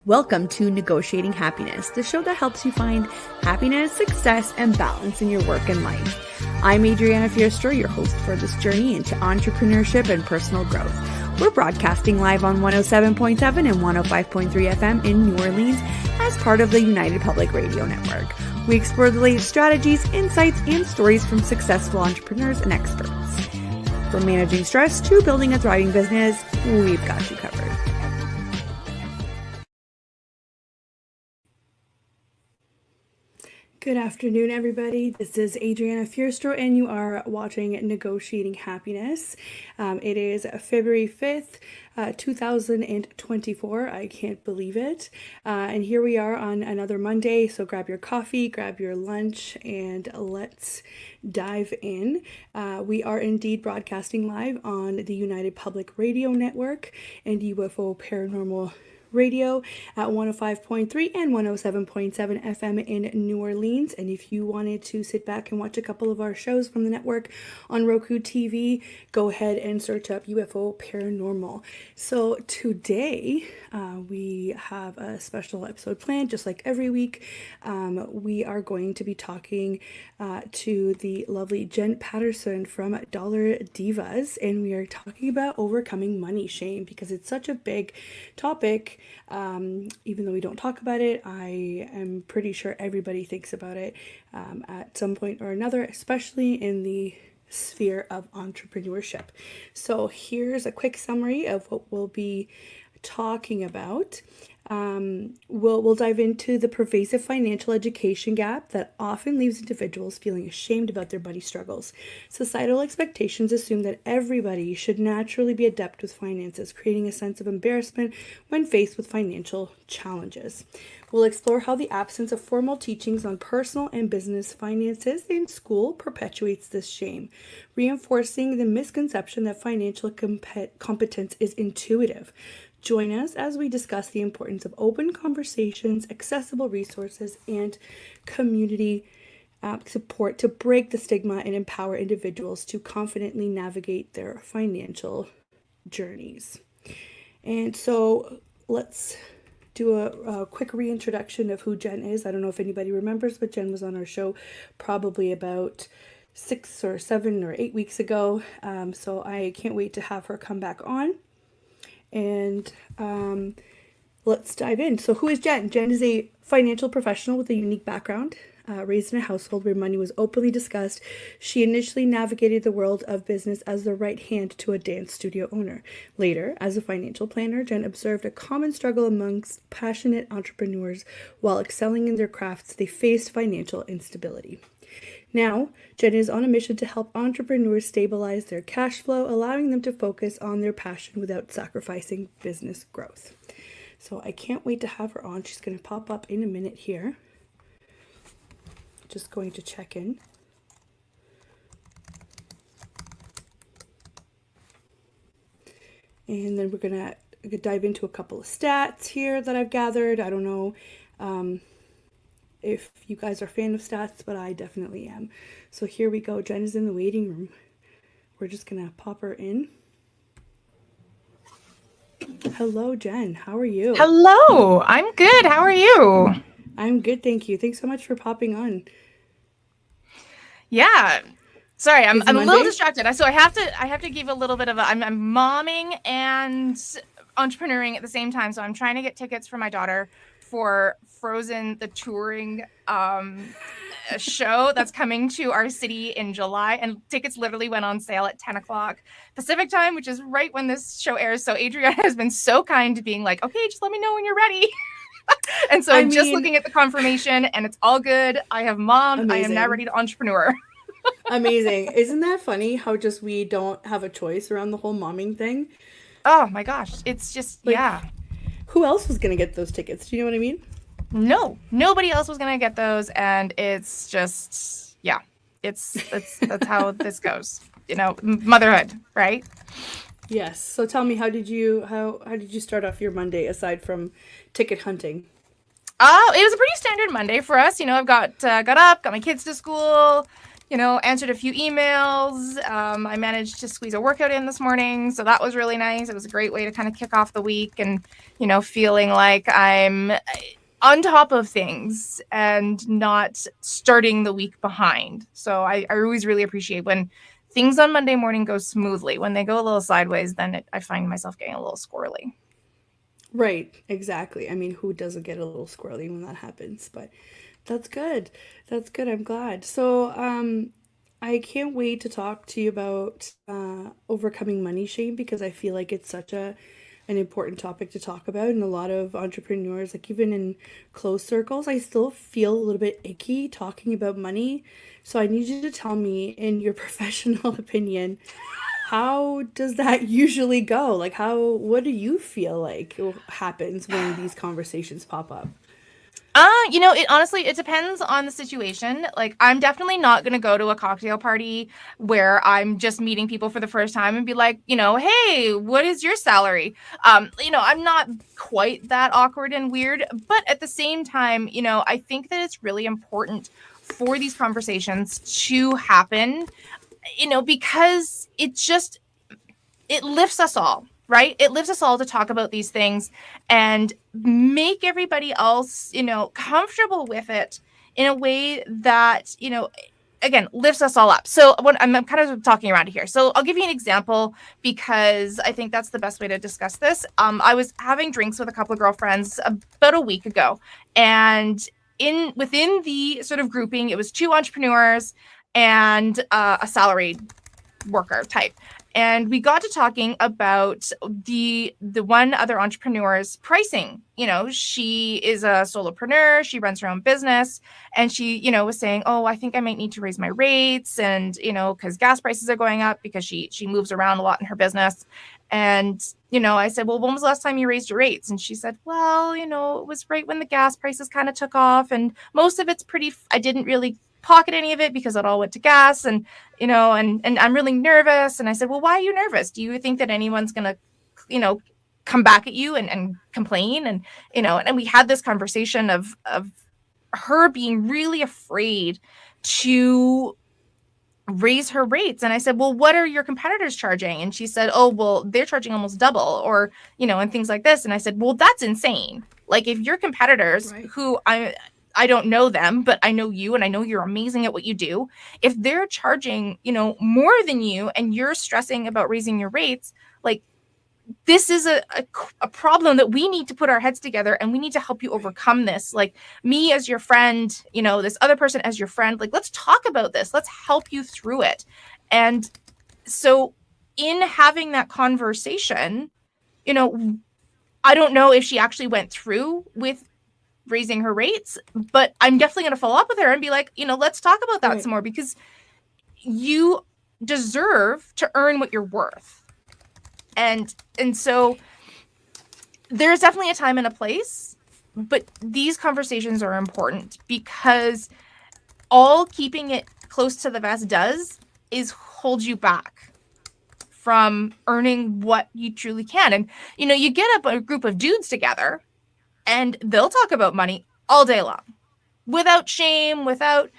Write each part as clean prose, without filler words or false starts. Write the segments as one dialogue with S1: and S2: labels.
S1: Welcome to Negotiating Happiness, the show that helps you find happiness, success, and balance in your work and life. I'm Adriana, your host for this journey into entrepreneurship and personal growth. We're broadcasting live on 107.7 and 105.3 FM in New Orleans as part of the United Public Radio Network. We explore the latest strategies, insights, and stories from successful entrepreneurs and experts. From managing stress to building a thriving business, we've got you covered. Good afternoon, everybody. This is Adriana Fierstro, and you are watching Negotiating Happiness. It is February 5th, 2024. I can't believe it. And here we are on another Monday. So grab your coffee, grab your lunch, and let's dive in. We are indeed broadcasting live on the United Public Radio Network and UFO Paranormal Radio at 105.3 and 107.7 FM in New Orleans. And if you wanted to sit back and watch a couple of our shows from the network on Roku TV, go ahead and search up UFO Paranormal. So today we have a special episode planned, just like every week. We are going to be talking to the lovely Jen Paterson from Dollar Divas, and we are talking about overcoming money shame because it's such a big topic. Even though we don't talk about it, I am pretty sure everybody thinks about it at some point or another, especially in the sphere of entrepreneurship. So here's a quick summary of what we'll be talking about. We'll dive into the pervasive financial education gap that often leaves individuals feeling ashamed about their money struggles. Societal expectations assume that everybody should naturally be adept with finances, creating a sense of embarrassment when faced with financial challenges. We'll explore how the absence of formal teachings on personal and business finances in school perpetuates this shame, reinforcing the misconception that financial competence is intuitive. Join us as we discuss the importance of open conversations, accessible resources, and community support to break the stigma and empower individuals to confidently navigate their financial journeys. And so let's do a quick reintroduction of who Jen is. I don't know if anybody remembers, but Jen was on our show probably about 6 or 7 or 8 weeks ago. So I can't wait to have her come back on. And let's dive in. So who is Jen? Jen is a financial professional with a unique background. Raised in a household where money was openly discussed, she initially navigated the world of business as the right hand to a dance studio owner. Later, as a financial planner, Jen observed a common struggle amongst passionate entrepreneurs. While excelling in their crafts, they faced financial instability. Now, Jen is on a mission to help entrepreneurs stabilize their cash flow, allowing them to focus on their passion without sacrificing business growth. So I can't wait to have her on. She's going to pop up in a minute here. Just going to check in. And then we're going to dive into a couple of stats here that I've gathered. I don't know if you guys are a fan of stats, but I definitely am. So here we go. Jen is in the waiting room. We're just going to pop her in. Hello, Jen. How are you?
S2: Hello. I'm good. How are you?
S1: I'm good, thank you. Thanks so much for popping on.
S2: Yeah. Sorry, I'm a little distracted. So I have to give a little bit of I'm momming and entrepreneuring at the same time. So I'm trying to get tickets for my daughter for Frozen, the touring show that's coming to our city in July, and tickets literally went on sale at 10 o'clock Pacific time, which is right when this show airs. So Adriana has been so kind to being like, okay, just let me know when you're ready. And so I'm just looking at the confirmation and it's all good. I have mommed. Amazing. I am now ready to entrepreneur.
S1: Amazing. Isn't that funny how just we don't have a choice around the whole momming thing?
S2: Oh my gosh. It's just, like, yeah.
S1: Who else was going to get those tickets? Do you know what I mean?
S2: No, nobody else was going to get those. And it's just, yeah, that's how this goes, you know, motherhood, right?
S1: Yes. So tell me, how did you start off your Monday aside from ticket hunting?
S2: Oh, it was a pretty standard Monday for us. You know, I've got up, got my kids to school, answered a few emails. I managed to squeeze a workout in this morning, so that was really nice. It was a great way to kind of kick off the week and, feeling like I'm on top of things and not starting the week behind. So I always really appreciate when things on Monday morning go smoothly. When they go a little sideways, then I find myself getting a little squirrely.
S1: Right, exactly. I mean, who doesn't get a little squirrely when that happens? But that's good. That's good. I'm glad. So, I can't wait to talk to you about overcoming money shame because I feel like it's such an important topic to talk about. And a lot of entrepreneurs, like even in close circles, I still feel a little bit icky talking about money. So I need you to tell me, in your professional opinion, how does that usually go? Like, what do you feel like happens when these conversations pop up?
S2: It honestly, it depends on the situation. Like, I'm definitely not going to go to a cocktail party where I'm just meeting people for the first time and be like, hey, what is your salary? I'm not quite that awkward and weird, but at the same time, I think that it's really important for these conversations to happen, because it lifts us all, right? It lifts us all to talk about these things and make everybody else, comfortable with it in a way that, again, lifts us all up. So what I'm kind of talking around here. So I'll give you an example because I think that's the best way to discuss this. I was having drinks with a couple of girlfriends about a week ago, and within the sort of grouping, it was two entrepreneurs and a salaried worker type. And we got to talking about the one other entrepreneur's pricing. She is a solopreneur, she runs her own business, and she, was saying, oh, I think I might need to raise my rates, and because gas prices are going up, because she moves around a lot in her business. And I said, well, when was the last time you raised your rates? And she said, well, it was right when the gas prices kind of took off, and most of it's I didn't really pocket any of it because it all went to gas, and and I'm really nervous. And I said, well, why are you nervous? Do you think that anyone's gonna come back at you and complain? And and we had this conversation of her being really afraid to raise her rates. And I said, well, what are your competitors charging? And she said, oh, well, they're charging almost double, or and things like this. And I said, well, that's insane. Like, if your competitors, right, who I don't know them, but I know you, and I know you're amazing at what you do, if they're charging, more than you, and you're stressing about raising your rates, like, this is a problem that we need to put our heads together, and we need to help you overcome this. Like, me as your friend, this other person as your friend, like, let's talk about this. Let's help you through it. And so in having that conversation, I don't know if she actually went through with raising her rates, but I'm definitely going to follow up with her and be like, let's talk about that some more, because you deserve to earn what you're worth. And so there's definitely a time and a place, but these conversations are important, because all keeping it close to the vest does is hold you back from earning what you truly can. And, you get a group of dudes together, and they'll talk about money all day long without shame, without,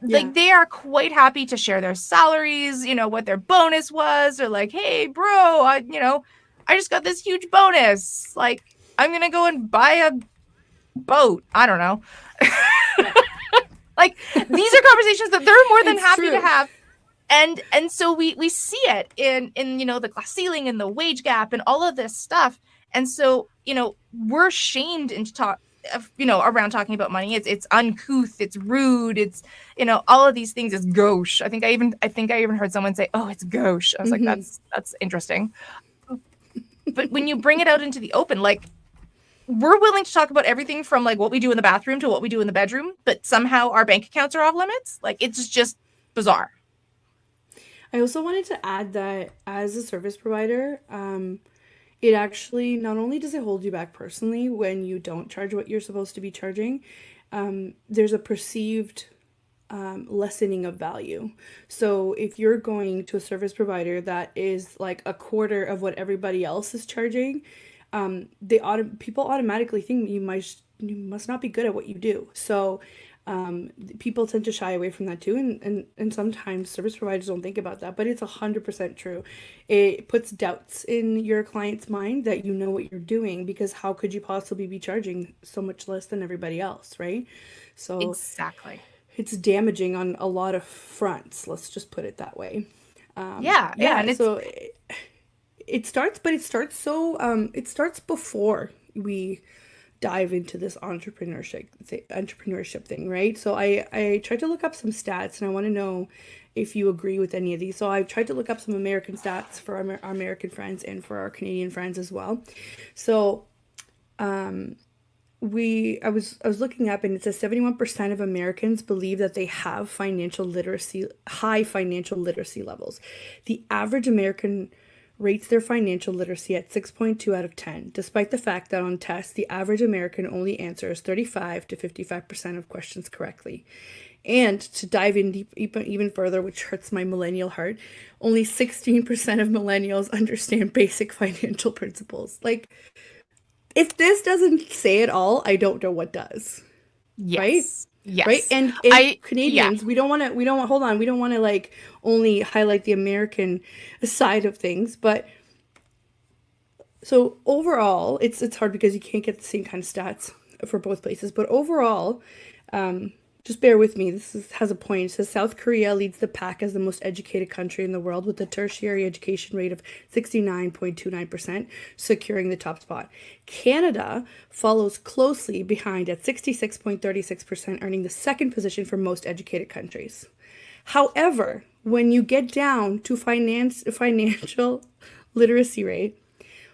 S2: like, they are quite happy to share their salaries, what their bonus was. They're like, hey, bro, I just got this huge bonus. Like, I'm going to go and buy a boat. I don't know. Like, these are conversations that they're more than happy to have. And so we see it in the glass ceiling and the wage gap and all of this stuff. And so, we're shamed into talk, around talking about money. It's uncouth, it's rude, it's, all of these things. Is gauche. I think I even heard someone say, oh, it's gauche. I was like, that's interesting. But when you bring it out into the open, like, we're willing to talk about everything from, like, what we do in the bathroom to what we do in the bedroom, but somehow our bank accounts are off limits. Like, it's just bizarre.
S1: I also wanted to add that as a service provider, it actually, not only does it hold you back personally when you don't charge what you're supposed to be charging, there's a perceived lessening of value. So if you're going to a service provider that is like a quarter of what everybody else is charging, people automatically think you must not be good at what you do. So People tend to shy away from that too, and sometimes service providers don't think about that, but it's 100% true. It puts doubts in your client's mind that you know what you're doing, because how could you possibly be charging so much less than everybody else, right? So
S2: Exactly.
S1: it's damaging on a lot of fronts, let's just put it that way.
S2: Yeah, yeah,
S1: Yeah,
S2: and it's
S1: so it starts, but it starts before we dive into this entrepreneurship thing, right? So I tried to look up some stats, and I want to know if you agree with any of these. So I've tried to look up some American stats for our American friends and for our Canadian friends as well. So I was looking up, and it says 71% of Americans believe that they have high financial literacy levels. The average American rates their financial literacy at 6.2 out of 10, despite the fact that on tests, the average American only answers 35 to 55% of questions correctly. And to dive in even further, which hurts my millennial heart, only 16% of millennials understand basic financial principles. Like, if this doesn't say it all, I don't know what does. Right?
S2: yes,
S1: Right?
S2: yes.
S1: And
S2: Yeah.
S1: Canadians, we don't want, hold on, we don't want to like only highlight the American side of things, but so overall, it's hard because you can't get the same kind of stats for both places. But overall, just bear with me. Has a point. It says South Korea leads the pack as the most educated country in the world, with a tertiary education rate of 69.29%, securing the top spot. Canada follows closely behind at 66.36%, earning the second position for most educated countries. However, when you get down to financial literacy rate,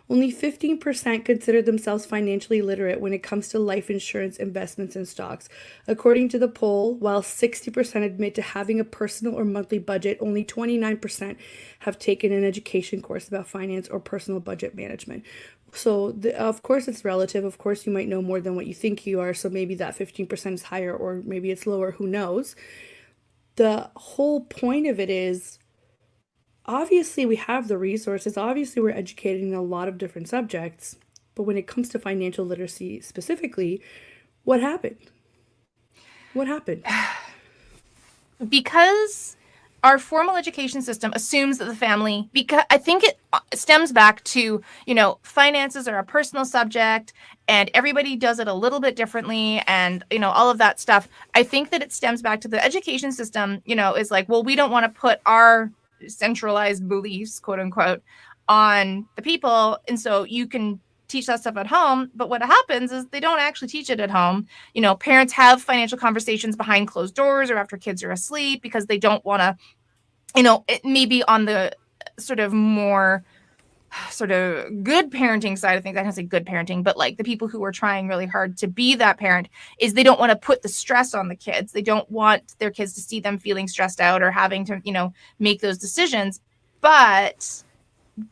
S1: only 15% consider themselves financially literate when it comes to life insurance, investments, and stocks. According to the poll, while 60% admit to having a personal or monthly budget, only 29% have taken an education course about finance or personal budget management. So, of course, it's relative. Of course, you might know more than what you think you are. So maybe that 15% is higher, or maybe it's lower. Who knows? The whole point of it is, obviously we have the resources, obviously we're educated in a lot of different subjects, but when it comes to financial literacy specifically, what happened? What happened?
S2: Because our formal education system assumes that the family, because I think it stems back to, finances are a personal subject and everybody does it a little bit differently, and all of that stuff. I think that it stems back to the education system, is like, well, we don't want to put our centralized beliefs, quote unquote, on the people, and so you can teach that stuff at home. But what happens is they don't actually teach it at home. Parents have financial conversations behind closed doors or after kids are asleep, because they don't want to, it may be on the sort of more sort of good parenting side of things. I don't say good parenting, but like the people who are trying really hard to be that parent, is they don't want to put the stress on the kids. They don't want their kids to see them feeling stressed out or having to, make those decisions. But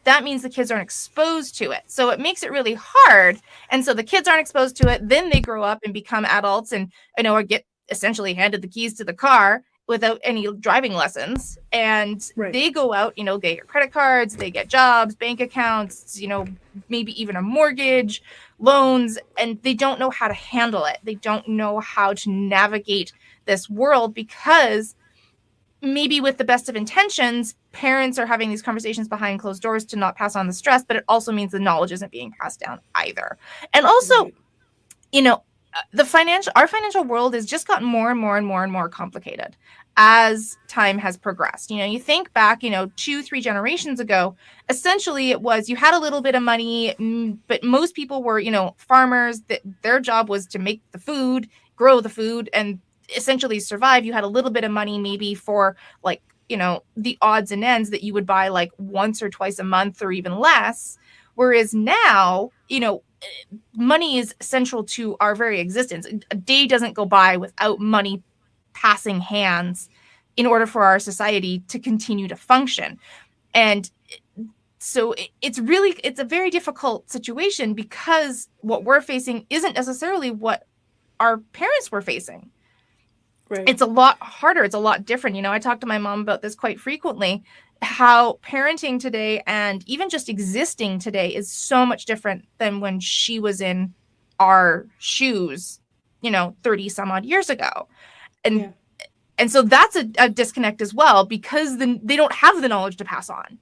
S2: that means the kids aren't exposed to it. So it makes it really hard. And so the kids aren't exposed to it. Then they grow up and become adults and, or get essentially handed the keys to the car without any driving lessons. And
S1: Right.
S2: they go out, they get credit cards, they get jobs, bank accounts, maybe even a mortgage, loans, and they don't know how to handle it. They don't know how to navigate this world, because maybe with the best of intentions, parents are having these conversations behind closed doors to not pass on the stress, but it also means the knowledge isn't being passed down either. And also,
S1: Right.
S2: our financial world has just gotten more and more and more and more complicated as time has progressed. You think back, 2-3 generations ago, essentially it was, you had a little bit of money, but most people were, farmers, that their job was to make the food, grow the food, and essentially survive. You had a little bit of money maybe for like, the odds and ends that you would buy like once or twice a month or even less. Whereas now, money is central to our very existence. A day doesn't go by without money passing hands in order for our society to continue to function. And so it's a very difficult situation, because what we're facing isn't necessarily what our parents were facing.
S1: Right.
S2: It's a lot harder. It's a lot different. I talk to my mom about this quite frequently, how parenting today and even just existing today is so much different than when she was in our shoes, 30 some odd years ago. And
S1: Yeah.
S2: and so that's a disconnect as well, because they don't have the knowledge to pass on.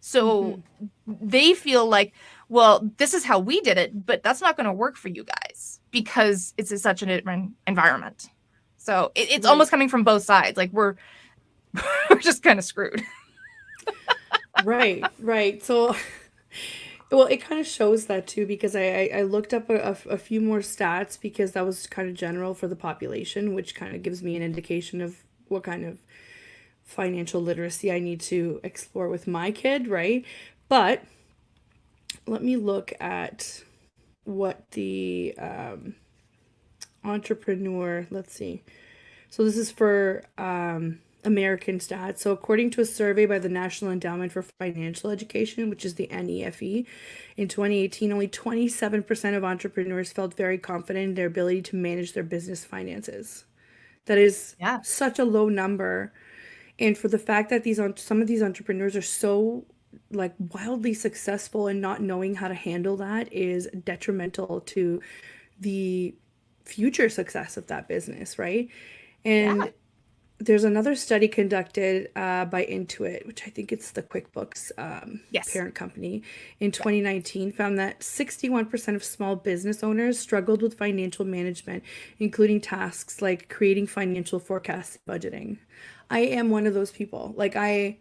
S2: So they feel like, well, this is how we did it, but that's not going to work for you guys because it's such an environment. So it's
S1: Right.
S2: almost coming from both sides. Like we're just kind of screwed.
S1: Right. Right. So, well, it kind of shows that too, because I looked up a few more stats, because that was kind of general for the population, which kind of gives me an indication of what kind of financial literacy I need to explore with my kid, right? But let me look at what the entrepreneur, let's see. So this is for American stats. So according to a survey by the National Endowment for Financial Education, which is the NEFE, in 2018, only 27% of entrepreneurs felt very confident in their ability to manage their business finances. That is
S2: Yeah.
S1: such a low number. And for the fact that some of these entrepreneurs are so like wildly successful and not knowing how to handle that is detrimental to the future success of that business, right?
S2: Yeah.
S1: And there's another study conducted by Intuit, which I think it's the QuickBooks
S2: Yes.
S1: parent company, in
S2: Yeah.
S1: 2019, found that 61% of small business owners struggled with financial management, including tasks like creating financial forecasts, budgeting. I am one of those people. Like I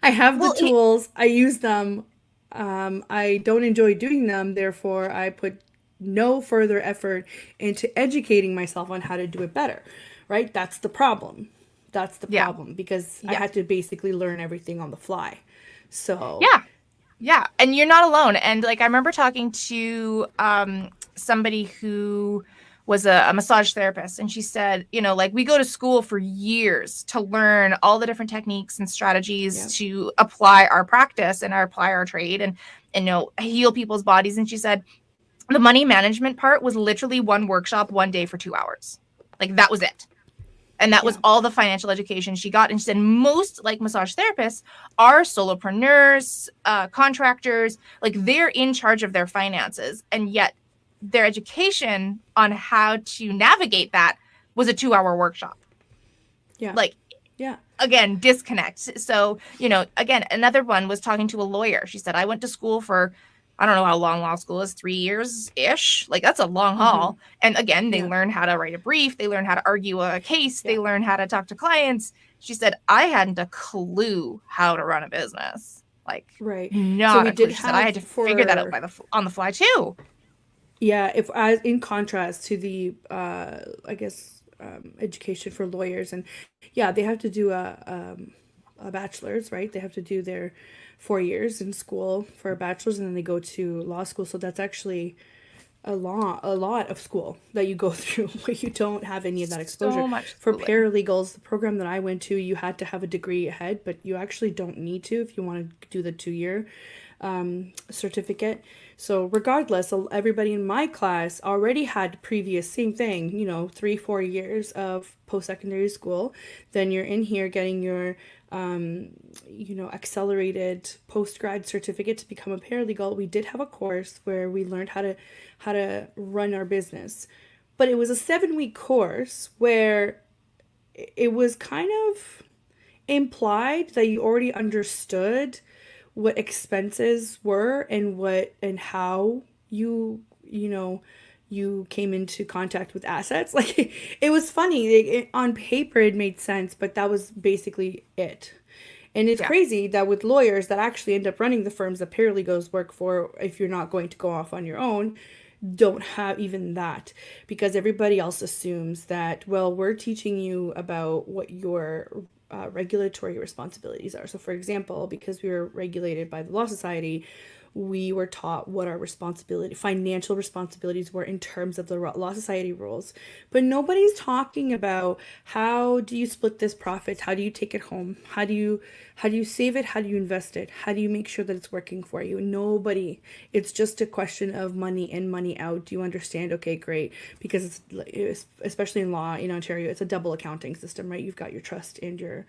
S1: have the
S2: Well,
S1: tools, I use them. I don't enjoy doing them, therefore I put no further effort into educating myself on how to do it better. Right? That's the problem. That's the
S2: yeah.
S1: problem, because I
S2: Yeah.
S1: had to basically learn everything on the fly. So,
S2: Yeah. Yeah. And you're not alone. And like I remember talking to somebody who was a massage therapist, and she said, like we go to school for years to learn all the different techniques and strategies
S1: yeah.
S2: to apply our practice and apply our trade and heal people's bodies. And she said the money management part was literally one workshop, one day for 2 hours. Like that was it. And that was
S1: Yeah.
S2: all the financial education she got. And she said most like massage therapists are solopreneurs, contractors, like they're in charge of their finances. And yet their education on how to navigate that was a 2 hour workshop.
S1: Yeah.
S2: Like,
S1: Yeah.
S2: again, disconnect. So, again, another one was talking to a lawyer. She said, I went to school for, I don't know how long law school is, 3 years-ish. Like that's a long haul. And again, they
S1: Yeah.
S2: learn how to write a brief. They learn how to argue a case. They
S1: Yeah.
S2: learn how to talk to clients. She said, I hadn't a clue how to run a business. Like
S1: Right. So
S2: not
S1: we
S2: a clue.
S1: did
S2: She said, I
S1: have
S2: had to figure that out on the fly too.
S1: yeah, if as in contrast to the I guess education for lawyers, and yeah, they have to do a bachelor's, right? They have to do their 4 years in school for a bachelor's, and then they go to law school. So that's actually a lot of school that you go through where you don't have any of that exposure.
S2: So much
S1: For
S2: schooling.
S1: paralegals, the program that I went to, you had to have a degree ahead, but you actually don't need to if you want to do the 2 year certificate. So regardless, everybody in my class already had previous same thing, 3-4 years of post-secondary school. Then you're in here getting your accelerated post-grad certificate to become a paralegal. We did have a course where we learned how to run our business, but it was a 7-week course where it was kind of implied that you already understood what expenses were and how you came into contact with assets. Like it was funny. On paper it made sense, but that was basically it. And it's
S2: Yeah.
S1: crazy that with lawyers that actually end up running the firms that paralegals work for, if you're not going to go off on your own, don't have even that, because everybody else assumes that, well, we're teaching you about what your regulatory responsibilities are. So, for example, because we were regulated by the Law Society, we were taught what our financial responsibilities were in terms of the Law Society rules. But nobody's talking about how do you split this profit? How do you take it home? How do you save it? How do you invest it? How do you make sure that it's working for you? Nobody. It's just a question of money in, money out. Do you understand? Okay, great. Because especially in law in Ontario, it's a double accounting system, right? You've got your trust and your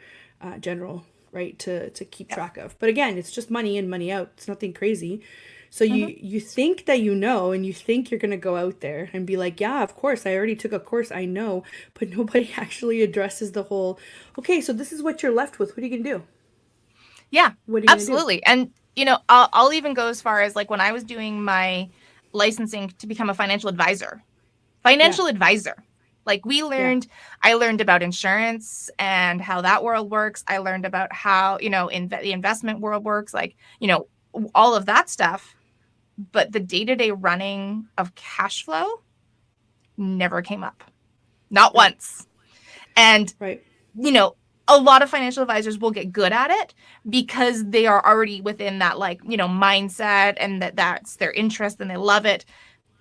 S1: general right, to keep track of. But again, it's just money in, money out. It's nothing crazy. So you think that you know, and you think you're going to go out there and be like, yeah, of course, I already took a course, I know, but nobody actually addresses the whole, okay, so this is what you're left with. What are you going to do?
S2: Yeah,
S1: What are you
S2: absolutely. And, you know, I'll even go as far as like when I was doing my licensing to become a financial advisor, like I learned about insurance and how that world works. I learned about how, you know, the investment world works, like, you know, all of that stuff. But the day-to-day running of cash flow never came up, not once. And, you know, a lot of financial advisors will get good at it because they are already within that, like, you know, mindset, and that's their interest and they love it.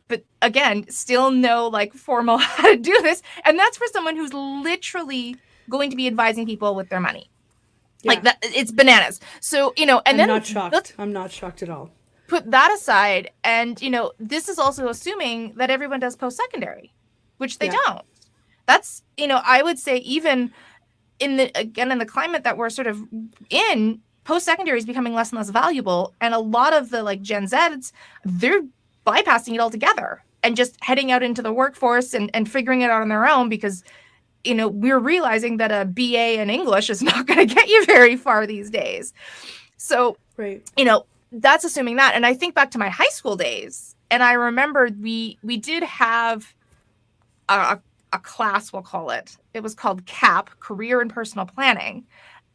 S2: But again, still no like formal how to do this. And that's for someone who's literally going to be advising people with their money. Yeah. Like that, it's bananas. So, you know, and
S1: I'm not shocked. I'm not shocked at all.
S2: Put that aside. And, you know, this is also assuming that everyone does post-secondary, which they don't. That's, you know, I would say even in the climate that we're sort of in, post-secondary is becoming less and less valuable. And a lot of the like Gen Zs, they're bypassing it altogether and just heading out into the workforce and figuring it out on their own because, you know, we're realizing that a BA in English is not going to get you very far these days. So, you know, that's assuming that. And I think back to my high school days, and I remember we did have a class, we'll call it. It was called CAP, Career and Personal Planning.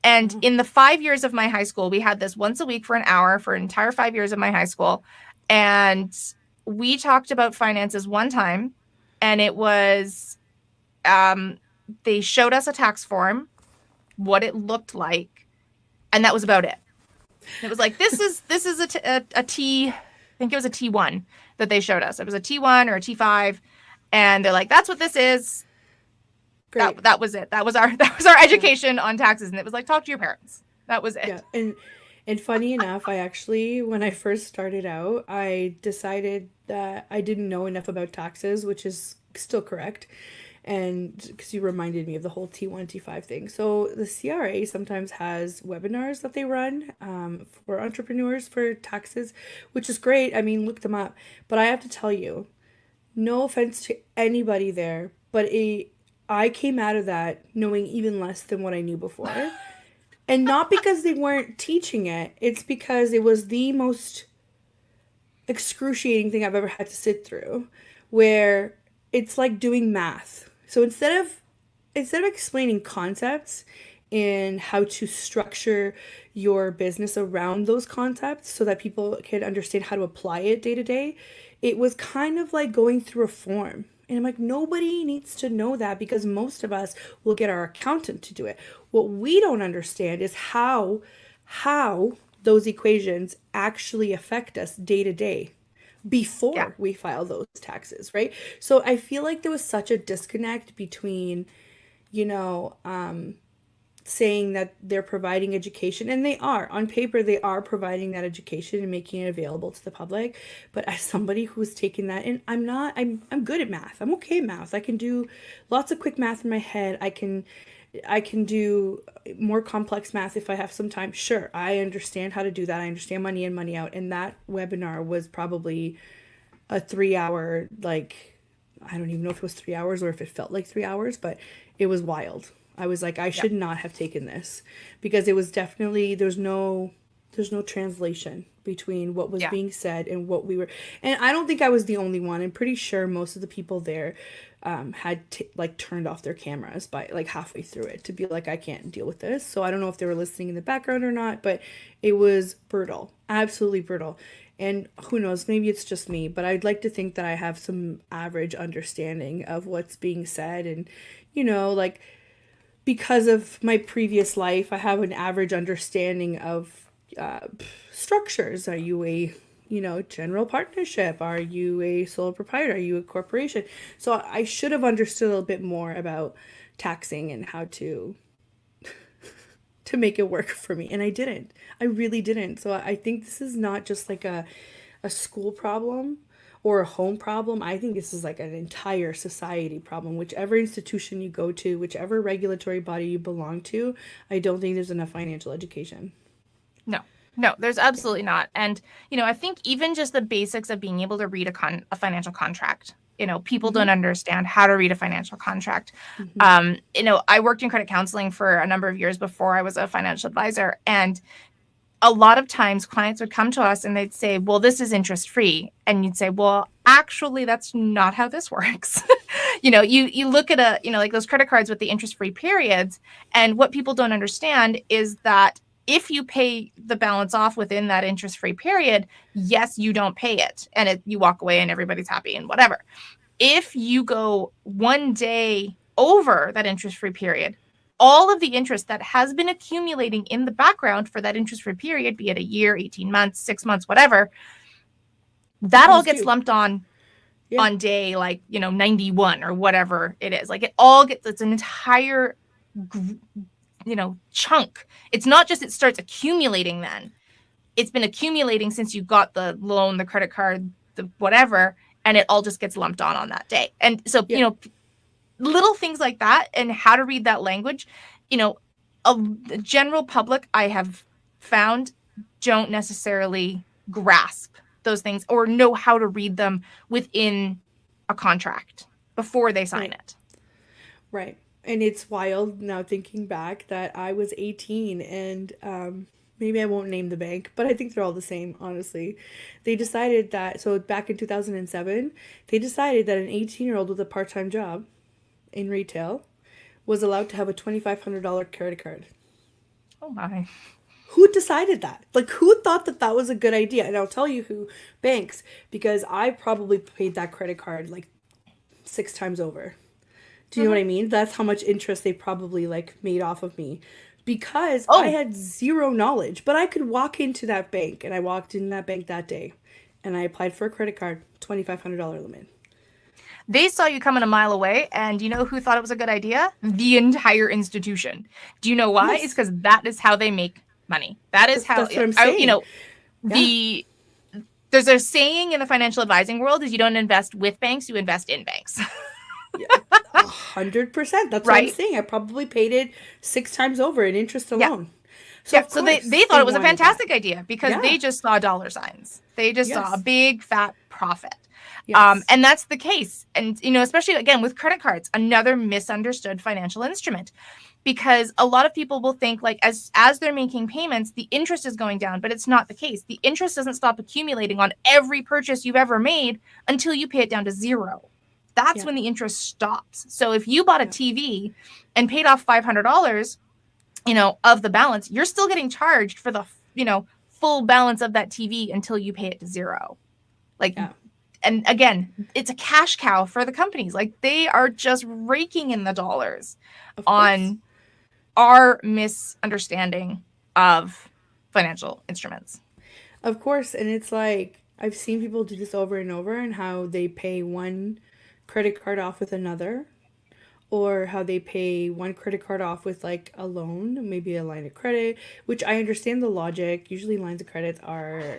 S2: And in the 5 years of my high school, we had this once a week for an hour for an entire 5 years of my high school. And we talked about finances one time, and it was, they showed us a tax form, what it looked like, and that was about it. It was like, this is a T, I think it was a T1 that they showed us. It was a T1 or a T5. And they're like, that's what this is. That was it. That was our education on taxes. And it was like, talk to your parents. That was it.
S1: Yeah. And funny enough, I actually, when I first started out, I decided that I didn't know enough about taxes, which is still correct. And because you reminded me of the whole T1, T5 thing. So the CRA sometimes has webinars that they run for entrepreneurs for taxes, which is great. I mean, look them up. But I have to tell you, no offense to anybody there, but I came out of that knowing even less than what I knew before. And not because they weren't teaching it, it's because it was the most excruciating thing I've ever had to sit through, where it's like doing math. So instead of explaining concepts and how to structure your business around those concepts so that people can understand how to apply it day to day, it was kind of like going through a form. And I'm like, nobody needs to know that because most of us will get our accountant to do it. What we don't understand is how those equations actually affect us day to day before we file those taxes, right? So I feel like there was such a disconnect between, you know, saying that they're providing education, and they are on paper, they are providing that education and making it available to the public. But as somebody who's taken that, and I'm good at math, I'm okay at math, I can do lots of quick math in my head, I can do more complex math if I have some time. Sure, I understand how to do that. I understand money in, money out. And that webinar was probably a 3-hour, like, I don't even know if it was 3 hours or if it felt like 3 hours, but it was wild. I was like, I should not have taken this, because it was definitely, there's no translation between what was being said and what we were. And I don't think I was the only one. I'm pretty sure most of the people there had turned off their cameras by like halfway through it to be like, I can't deal with this. So I don't know if they were listening in the background or not, but it was brutal, absolutely brutal. And who knows, maybe it's just me, but I'd like to think that I have some average understanding of what's being said. And, you know, like, because of my previous life, I have an average understanding of structures. Are you a, you know, general partnership? Are you a sole proprietor? Are you a corporation? So I should have understood a little bit more about taxing and how to make it work for me. And I didn't. I really didn't. So I think this is not just like a school problem or a home problem. I think this is like an entire society problem. Whichever institution you go to, whichever regulatory body you belong to, I don't think there's enough financial education.
S2: No, there's absolutely not. And, I think even just the basics of being able to read a financial contract, people don't understand how to read a financial contract. I worked in credit counseling for a number of years before I was a financial advisor. And a lot of times clients would come to us and they'd say, well, this is interest free. And you'd say, well, actually, that's not how this works. You look at like those credit cards with the interest free periods. And what people don't understand is that if you pay the balance off within that interest free period, yes, you don't pay it. And you walk away and everybody's happy and whatever. If you go one day over that interest free period, all of the interest that has been accumulating in the background for that interest-free period, be it a year, 18 months, 6 months, whatever, that all gets lumped on day 91 or whatever it is. Like it's an entire, chunk. It's not just it starts accumulating then. It's been accumulating since you got the loan, the credit card, the whatever, and it all just gets lumped on that day. And so, little things like that and how to read that language, the general public I have found don't necessarily grasp those things or know how to read them within a contract before they sign it.
S1: Right. And it's wild now thinking back that I was 18 and maybe I won't name the bank, but I think they're all the same, honestly. They decided that, so back in 2007, they decided that an 18-year-old with a part-time job in retail was allowed to have a $2,500 credit card.
S2: Oh my.
S1: Who decided that? Like, who thought that that was a good idea? And I'll tell you who. Banks. Because I probably paid that credit card like 6 times over. Do you know what I mean? That's how much interest they probably made off of me. Because I had zero knowledge. But I could walk into that bank. And I walked in that bank that day. And I applied for a credit card. $2,500 limit.
S2: They saw you coming a mile away, and you know who thought it was a good idea? The entire institution. Do you know why? Yes. It's because that is how they make money. That's what I'm saying. There's a saying in the financial advising world is you don't invest with banks, you invest in banks.
S1: 100%. That's what I'm saying. I probably paid it 6 times over in interest alone.
S2: Yeah. So they thought it was a fantastic idea because they just saw dollar signs. They just saw a big fat profit. Yes. And that's the case. And, especially, again, with credit cards, another misunderstood financial instrument, because a lot of people will think as they're making payments, the interest is going down, but it's not the case. The interest doesn't stop accumulating on every purchase you've ever made until you pay it down to zero. That's when the interest stops. So if you bought a TV and paid off $500, of the balance, you're still getting charged for the, full balance of that TV until you pay it to zero. And again, it's a cash cow for the companies. They are just raking in the dollars on our misunderstanding of financial instruments.
S1: Of course. And it's I've seen people do this over and over, and how they pay one credit card off with another, or how they pay one credit card off with a loan, maybe a line of credit, which I understand the logic. Usually lines of credit are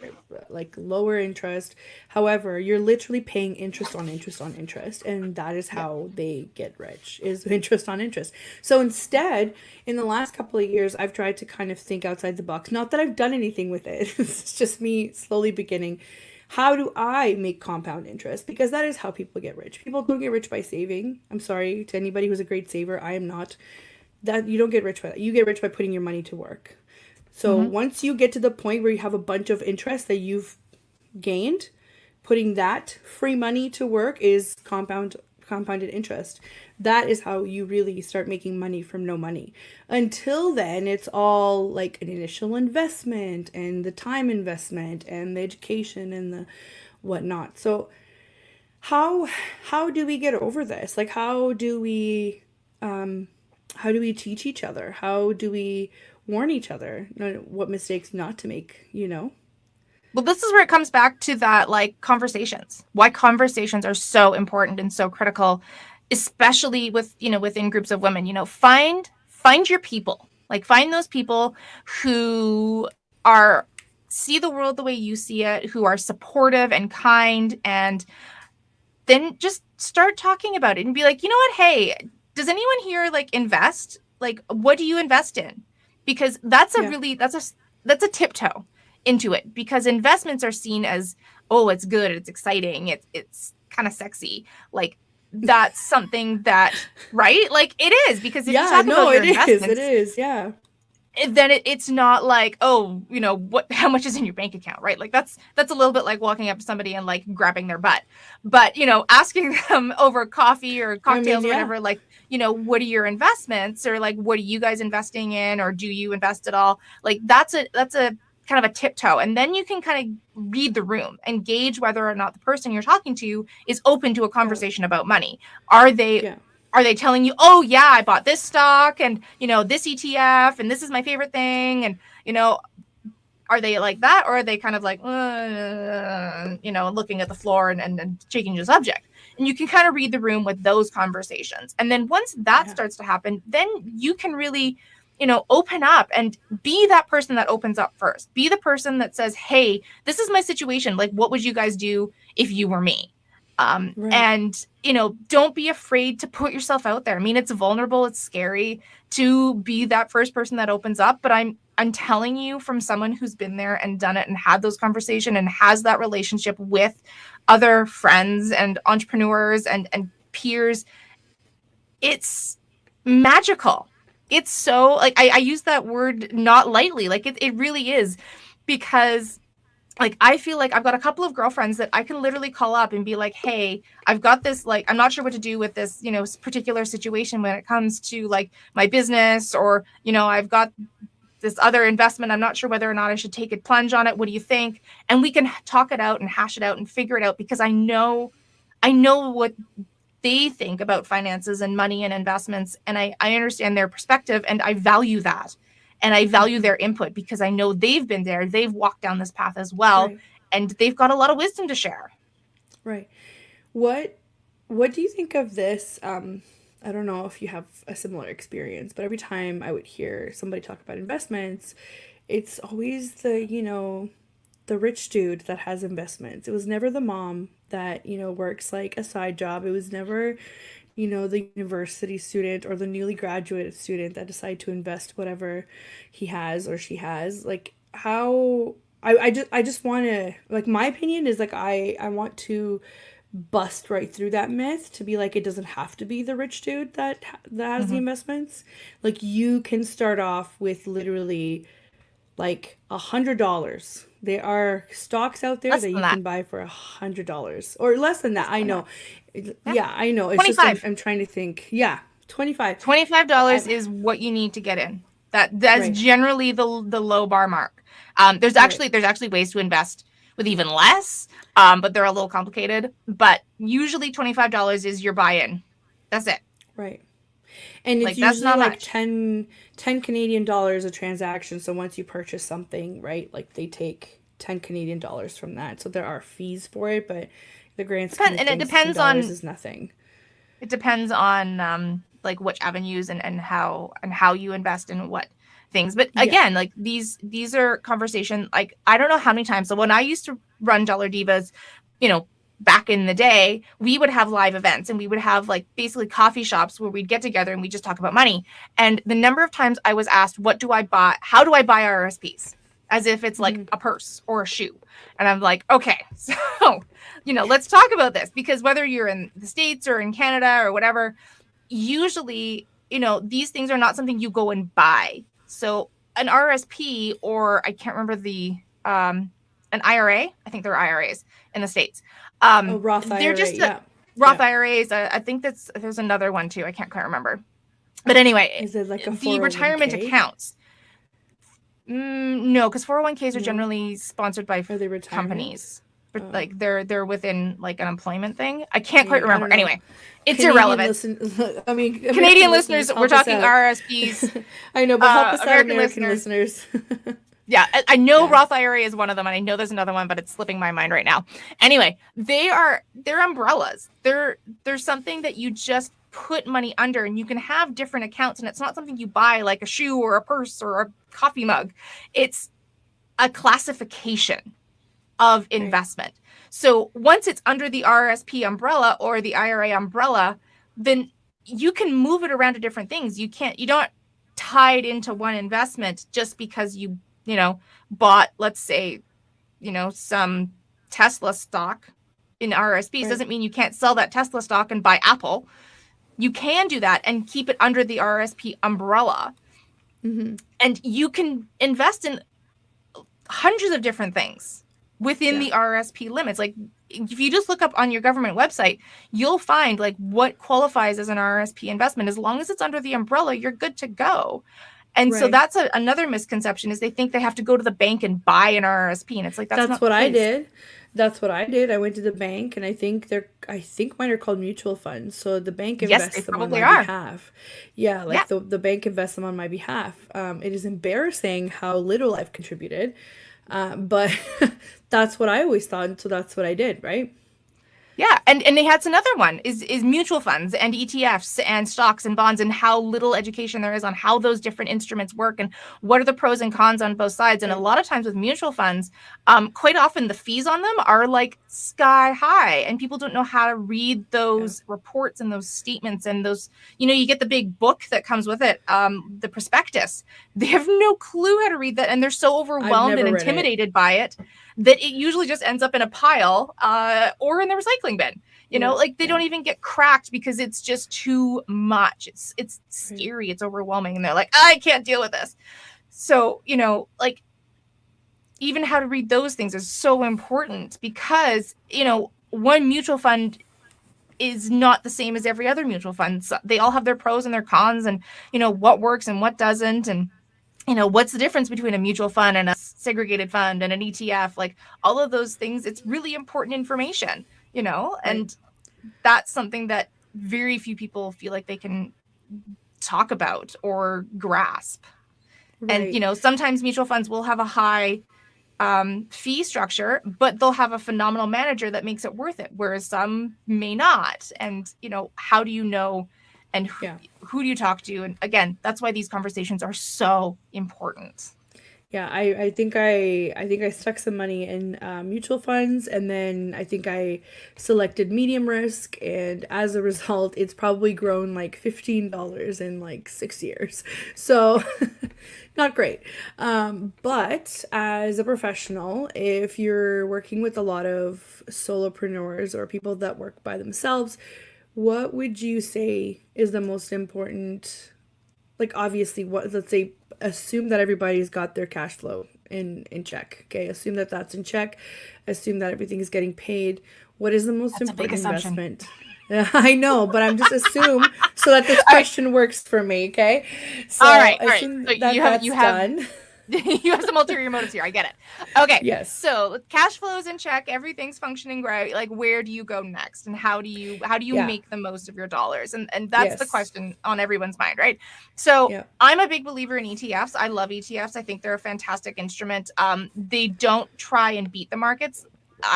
S1: lower interest. However, you're literally paying interest on interest on interest. And that is how they get rich, is interest on interest. So instead, in the last couple of years, I've tried to kind of think outside the box. Not that I've done anything with it. It's just me slowly beginning. How do I make compound interest? Because that is how people get rich. People don't get rich by saving. I'm sorry to anybody who's a great saver. I am not. That you don't get rich by that. You get rich by putting your money to work. So once you get to the point where you have a bunch of interest that you've gained, putting that free money to work is compounded interest. That is how you really start making money from no money. Until then, it's all an initial investment and the time investment and the education and the whatnot. So how do we get over this? How do we teach each other? How do we warn each other what mistakes not to make,
S2: Well, this is where it comes back to that, conversations. Why conversations are so important and so critical, especially with, within groups of women. Find your people. Find those people who are see the world the way you see it, who are supportive and kind, and then just start talking about it and be like, you know what? Hey, does anyone here like invest? Like, what do you invest in? Because that's a tiptoe into it, because investments are seen as, oh, it's good, it's exciting, it's kind of sexy. Like, that's something that, right? Like, it is, because if you talk about your investments,
S1: it is, yeah.
S2: Then it's not like, oh, how much is in your bank account, right? Like, that's a little bit like walking up to somebody and like grabbing their butt. But asking them over coffee or cocktails or whatever, like, what are your investments, or like, what are you guys investing in, or do you invest at all? Like, that's a kind of a tiptoe, and then you can kind of read the room and gauge whether or not the person you're talking to is open to a conversation about money. Are they telling you, oh yeah, I bought this stock and this ETF and this is my favorite thing, and are they like that, or are they kind of like looking at the floor and changing the subject? And you can kind of read the room with those conversations. And then once that starts to happen, then you can really open up and be that person that opens up first. Be the person that says, hey, this is my situation. Like, what would you guys do if you were me? And, don't be afraid to put yourself out there. I mean, it's vulnerable. It's scary to be that first person that opens up, but I'm telling you, from someone who's been there and done it and had those conversations and has that relationship with other friends and entrepreneurs and peers, it's magical. It's so, like, I use that word not lightly. Like, it really is, because like, I feel like I've got a couple of girlfriends that I can literally call up and be like, hey, I've got this, like, I'm not sure what to do with this, particular situation when it comes to like my business, or, I've got this other investment. I'm not sure whether or not I should take a plunge on it. What do you think? And we can talk it out and hash it out and figure it out, because I know what they think about finances and money and investments. And I understand their perspective, and I value that. And I value their input, because I know they've been there. They've walked down this path as well. Right. And they've got a lot of wisdom to share.
S1: Right. What do you think of this? I don't know if you have a similar experience, but every time I would hear somebody talk about investments, it's always the rich dude that has investments. It was never the mom that, works like a side job. It was never, the university student or the newly graduated student that decide to invest whatever he has or she has. Like, how I just want to, like, my opinion is like, I want to bust right through that myth to be like, it doesn't have to be the rich dude that has the investments. Like, you can start off with literally like $100. There are stocks out there that you can buy for $100 or less than that. I know. Yeah, I know. It's
S2: 25.
S1: just I'm trying to think. Yeah, 25.
S2: $25 is what you need to get in. That's generally the low bar mark. There's actually ways to invest with even less, but they're a little complicated. But usually $25 is your buy-in. That's it.
S1: Right. And it's usually like 10 Canadian dollars a transaction. So once you purchase something, right, like they take 10 Canadian dollars from that. So there are fees for it, but the grand scheme of things,
S2: and it depends on,
S1: is nothing.
S2: It depends on like which avenues and how you invest in what things. But again, like these are conversation. Like, I don't know how many times. So when I used to run Dollar Divas, back in the day, we would have live events, and we would have like basically coffee shops where we'd get together and we just talk about money. And the number of times I was asked, what do I buy? How do I buy RSPs? As if it's like a purse or a shoe. And I'm like, okay, so, let's talk about this, because whether you're in the States or in Canada or whatever, usually, these things are not something you go and buy. So an RSP, or I can't remember an IRA, I think they're IRAs in the States.
S1: Roth IRA,
S2: they're just Roth IRAs. I think there's another one too. I can't quite remember. But anyway,
S1: is it like
S2: the retirement accounts? No, because 401ks are generally sponsored by companies. But like they're within like an employment thing. I can't quite remember. Anyway, it's irrelevant. Canadian listeners, we're talking RSPs.
S1: I know, but help us out, American listeners.
S2: Yeah, I know Roth IRA is one of them, and I know there's another one, but it's slipping my mind right now. Anyway, they're umbrellas. They're something that you just put money under, and you can have different accounts, and it's not something you buy like a shoe or a purse or a coffee mug. It's a classification of investment. Right. So once it's under the RRSP umbrella or the IRA umbrella, then you can move it around to different things. You don't tie it into one investment just because you bought, let's say, some Tesla stock in RRSPs. Right. Doesn't mean you can't sell that Tesla stock and buy Apple. You can do that and keep it under the RRSP umbrella. Mm-hmm. And you can invest in hundreds of different things within the RRSP limits. Like if you just look up on your government website, you'll find like what qualifies as an RRSP investment. As long as it's under the umbrella, you're good to go. And so that's another misconception, is they think they have to go to the bank and buy an RRSP. And it's like, that's what I
S1: did. That's what I did. I went to the bank, and I think mine are called mutual funds. So the bank invests them on my behalf. Yeah, like the bank invests them on my behalf. It is embarrassing how little I've contributed. But that's what I always thought. And so that's what I did, right?
S2: Yeah. And that's another one is mutual funds and ETFs and stocks and bonds, and how little education there is on how those different instruments work and what are the pros and cons on both sides. And a lot of times with mutual funds, quite often the fees on them are like sky high, and people don't know how to read those reports and those statements and those, you get the big book that comes with it, the prospectus. They have no clue how to read that, and they're so overwhelmed and intimidated by it that it usually just ends up in a pile or in the recycling bin. Like they don't even get cracked because it's just too much. It's scary. It's overwhelming. And they're like, I can't deal with this. So, like even how to read those things is so important, because, one mutual fund is not the same as every other mutual fund. So they all have their pros and their cons, and, what works and what doesn't. And, what's the difference between a mutual fund and a segregated fund and an ETF? Like all of those things, it's really important information, and that's something that very few people feel like they can talk about or grasp. Right. And, sometimes mutual funds will have a high fee structure, but they'll have a phenomenal manager that makes it worth it, whereas some may not. And, how do you know? And who do you talk to? And again, that's why these conversations are so important.
S1: Yeah, I think I stuck some money in mutual funds, and then I think I selected medium risk, and as a result, it's probably grown like $15 in like 6 years. So not great. But as a professional, if you're working with a lot of solopreneurs or people that work by themselves, what would you say is the most important? Like, obviously, let's say, assume that everybody's got their cash flow in check. Okay, assume that that's in check. Assume that everything is getting paid. What is the most important investment? I know, but I'm just assume so that this question works for me. Okay, so
S2: all right. So
S1: you have done.
S2: You have some ulterior motives here. I get it. Okay.
S1: Yes.
S2: So cash flow is in check. Everything's functioning right. Like, where do you go next? And how do you make the most of your dollars? And that's the question on everyone's mind, right? So I'm a big believer in ETFs. I love ETFs. I think they're a fantastic instrument. They don't try and beat the markets.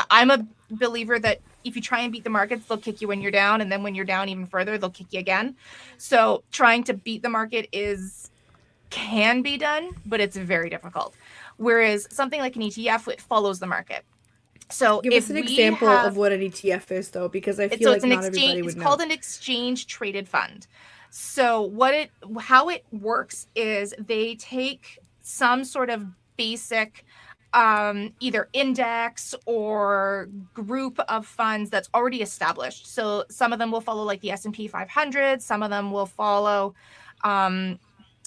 S2: I'm a believer that if you try and beat the markets, they'll kick you when you're down. And then when you're down even further, they'll kick you again. So trying to beat the market can be done, but it's very difficult. Whereas something like an ETF, it follows the market. So
S1: give us an example of what an ETF is, though, because I feel like not everybody would know.
S2: It's called an exchange traded fund. So how it works is they take some sort of basic either index or group of funds that's already established. So some of them will follow like the S&P 500. Some of them will follow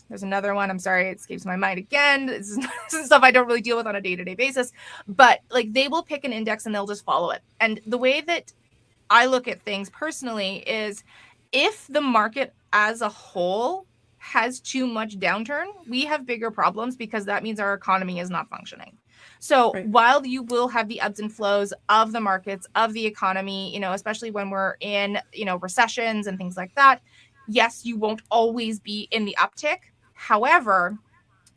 S2: there's another one. I'm sorry, it escapes my mind again. This is stuff I don't really deal with on a day-to-day basis. But like they will pick an index and they'll just follow it. And the way that I look at things personally is if the market as a whole has too much downturn, we have bigger problems because that means our economy is not functioning. So while you will have the ebbs and flows of the markets, of the economy, especially when we're in, recessions and things like that, yes, you won't always be in the uptick. However,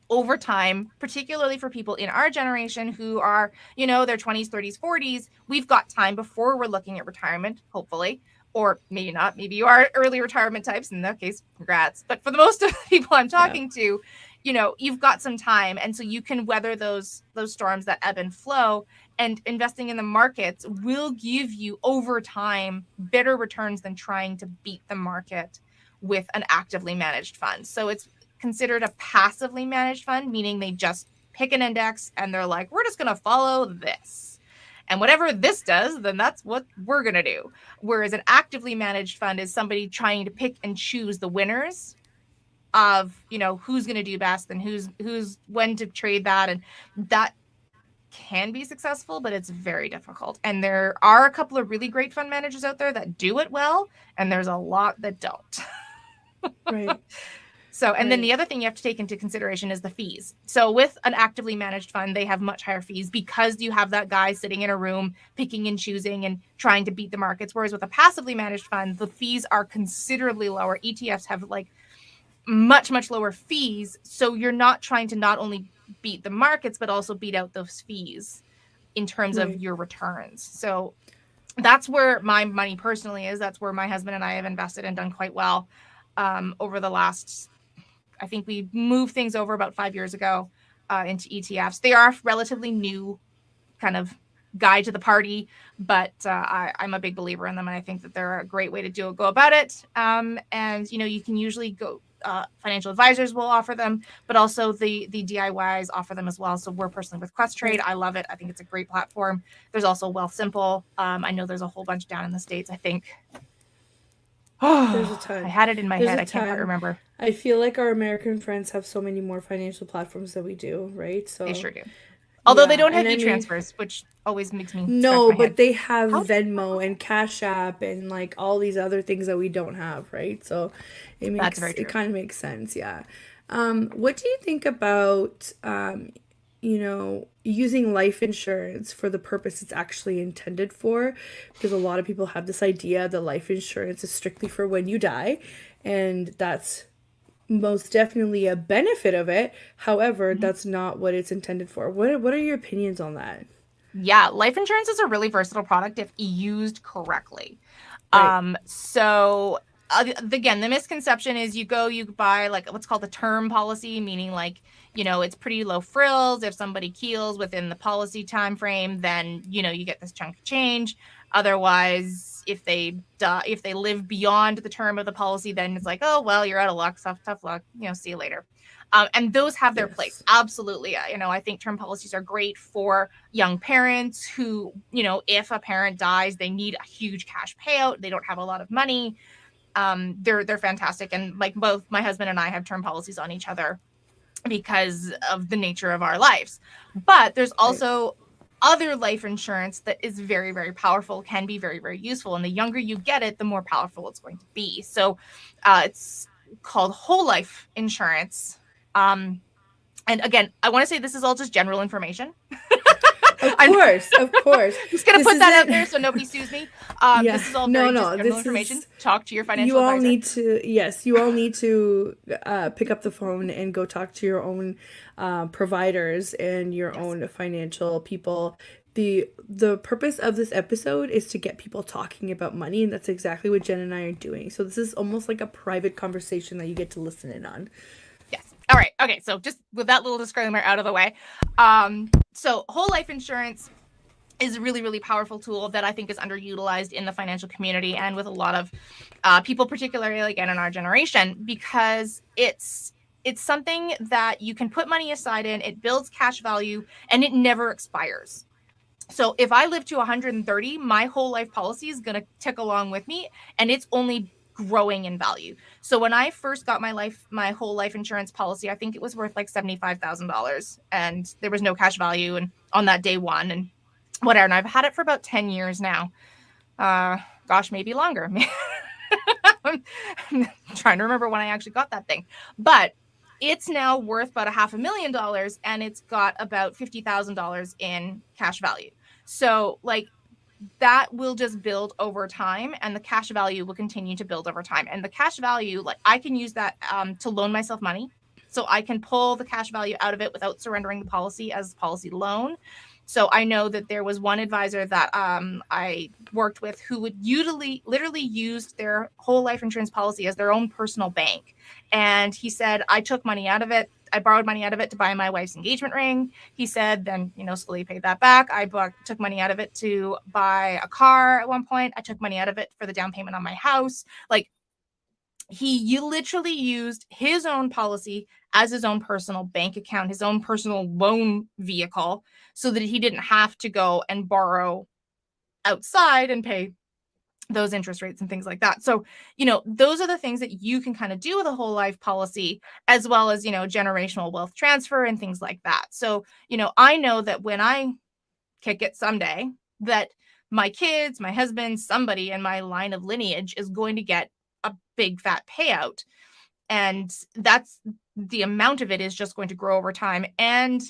S2: over time, particularly for people in our generation who are, their 20s, 30s, 40s, we've got time before we're looking at retirement, hopefully, or maybe not. Maybe you are early retirement types. In that case, congrats. But for the most of the people I'm talking to, you've got some time, and so you can weather those storms that ebb and flow. And investing in the markets will give you over time better returns than trying to beat the market with an actively managed fund. So it's considered a passively managed fund, meaning they just pick an index and they're like, we're just going to follow this. And whatever this does, then that's what we're going to do. Whereas an actively managed fund is somebody trying to pick and choose the winners of, who's going to do best and who's when to trade that. And that can be successful, but it's very difficult. And there are a couple of really great fund managers out there that do it well, and there's a lot that don't.
S1: Right.
S2: So, and then the other thing you have to take into consideration is the fees. So with an actively managed fund, they have much higher fees because you have that guy sitting in a room picking and choosing and trying to beat the markets. Whereas with a passively managed fund, the fees are considerably lower. ETFs have like much, much lower fees. So you're not trying to not only beat the markets, but also beat out those fees in terms of your returns. So that's where my money personally is. That's where my husband and I have invested and done quite well over the last, I think we moved things over about 5 years ago into ETFs. They are relatively new kind of guide to the party, but I'm a big believer in them, and I think that they're a great way to go about it. And you can usually go. Financial advisors will offer them, but also the DIYs offer them as well. So we're personally with Questrade. I love it. I think it's a great platform. There's also Wealthsimple. I know there's a whole bunch down in the States, I think.
S1: There's a ton.
S2: I had it in my head. I can't quite remember.
S1: I feel like our American friends have so many more financial platforms than we do, right? So
S2: they sure do. Although they don't have e-transfers, which always makes me
S1: no, but they have Venmo and Cash App and like all these other things that we don't have, right? So it kind of makes sense, yeah. What do you think about using life insurance for the purpose it's actually intended for? Because a lot of people have this idea that life insurance is strictly for when you die, and that's most definitely a benefit of it. However, that's not what it's intended for. What are your opinions on that?
S2: Yeah, life insurance is a really versatile product if used correctly.
S1: Right.
S2: So again, the misconception is you buy like what's called a term policy, meaning like, it's pretty low frills. If somebody keels within the policy time frame, then, you get this chunk of change. Otherwise, if they live beyond the term of the policy, then it's like, oh, well, you're out of luck, tough luck, see you later. And those have their place. Absolutely. I think term policies are great for young parents who, if a parent dies, they need a huge cash payout. They don't have a lot of money. They're fantastic. And like both my husband and I have term policies on each other because of the nature of our lives. But there's also other life insurance that is very, very powerful, can be very, very useful. And the younger you get it, the more powerful it's going to be. So it's called whole life insurance. And again, I want to say this is all just general information.
S1: Of course.
S2: I'm just going to put that out there so nobody sues me. This is all very just general information. Talk to your financial advisor.
S1: You all need to pick up the phone and go talk to your own providers and your own financial people. The purpose of this episode is to get people talking about money, and that's exactly what Jen and I are doing. So this is almost like a private conversation that you get to listen in on.
S2: All right. Okay. So just with that little disclaimer out of the way. So whole life insurance is a really, really powerful tool that I think is underutilized in the financial community and with a lot of people, particularly again in our generation, because it's something that you can put money aside in, it builds cash value, and it never expires. So if I live to 130, my whole life policy is going to tick along with me, and it's only growing in value. So when I first got my whole life insurance policy, I think it was worth like $75,000, and there was no cash value and on that day one and whatever. And I've had it for about 10 years now. Gosh, maybe longer. I'm trying to remember when I actually got that thing, but it's now worth about $500,000, and it's got about $50,000 in cash value. So like that will just build over time, and the cash value will continue to build over time. And the cash value, like I can use that to loan myself money. So I can pull the cash value out of it without surrendering the policy as policy loan. So I know that there was one advisor that I worked with who would literally use their whole life insurance policy as their own personal bank. And he said, I took money out of it. I borrowed money out of it to buy my wife's engagement ring. He said, then, slowly paid that back. I took money out of it to buy a car at one point. I took money out of it for the down payment on my house. Like, he literally used his own policy as his own personal bank account, his own personal loan vehicle, so that he didn't have to go and borrow outside and pay those interest rates and things like that. So, those are the things that you can kind of do with a whole life policy, as well as, generational wealth transfer and things like that. So, I know that when I kick it someday, that my kids, my husband, somebody in my line of lineage is going to get a big fat payout. And that's the amount of it is just going to grow over time. And